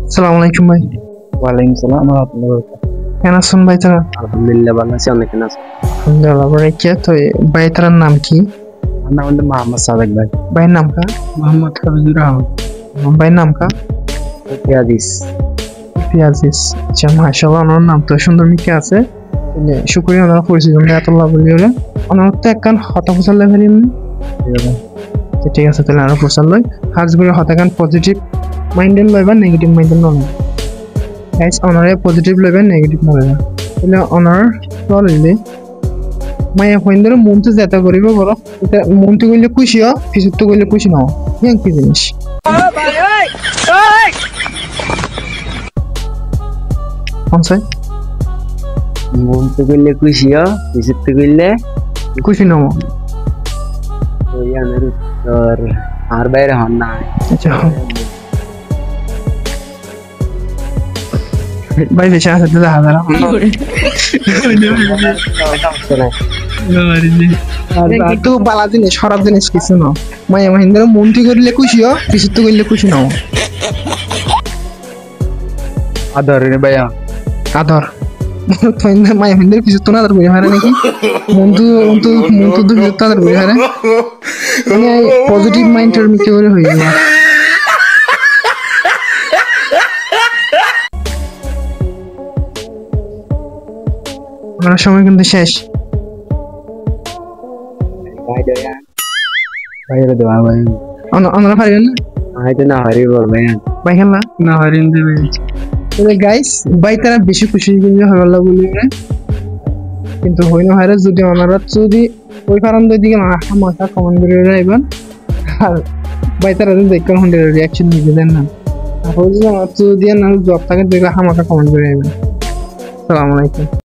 আসসালামু আলাইকুম ভাই। ওয়ালাইকুম সালাম রাহমাতুল্লাহি। কেন আছেন ভাই তারা? আলহামদুলিল্লাহ ভালো আছি। আপনি কেমন আছেন? আলহামদুলিল্লাহ ভাই। কে তো ভাই তারার নাম কি? আমার নাম হলো মোহাম্মদ সাদেক ভাই। ভাইয়ের নাম কা? মোহাম্মদ হাবিবুর রহমান। ভাইয়ের নাম কা? ফিয়াদিস। পিয়াজিস। আচ্ছা মাশাআল্লাহ, ওনার নাম তো সুন্দর মিকে আছে। শুক্রিয়া ওনারা পরিচিত এতলা বলি ওরা। ওনার তো একখান হতা ফুসাল লেখা দিন। ঠিক আছে তাহলে আরো ফুসাল লই। হাজ করে হতাকান পজিটিভ মাইন্ডেন লইবা নেগেটিভ মাইন্ডেন নয়। গাইস ওনারে পজিটিভ লইবা নেগেটিভ নয়। তাহলে ওনার লইলে মায়া কইন্দর মন তো যেটা করিব বড় এটা মন তো কইলে খুশি হ, কিছু তো কইলে খুশি নাও। কি জিনিস? কোনসাই? মন তো কইলে খুশি হ, কিছু তো কইলে খুশি নাও। ওই আমার উত্তর আর বাইরে হন না। আচ্ছা ভাই বেশি আছে তো হাজার তো বালা জিনিস খারাপ জিনিস কিছু না। মায়া মহিন্দ্র মন্ত্রী করিলে খুশি হ, কিছু তো কইলে খুশি নাও। আদর রে ভাইয়া। আদর মায়া মহিন্দ্র কিছু তো না আদর করি হারে নাকি মন্তু মন্তু মন্তু তো কিছু তো আদর করি হারে মানে পজিটিভ মাইন্ডের মিকে করে হয়ে যাওয়া। আমার সময় কিন্তু শেষ। ভাই দয়া ভাইরে দোয়া ভাই। আমরা পারবেন না ভাই তো না হারি বল ভাই। ভাই খেলা না হারিন দেবে। তবে গাইস ভাই তারা বেশি খুশি কিন্তু হওয়ার বলি কিন্তু হইল হারে যদি ওনারা যদি ওই কারণ দিকে মাথা কমেন্ট করে রাখবেন। আর ভাই তারা যদি দেখবেন হন্ডের রিয়াকশন নিজে দেন না তারপর যদি আমার যদি না জব থাকে দেখলে হামাকা কমেন্ট করে রাখবেন। আসসালামু আলাইকুম।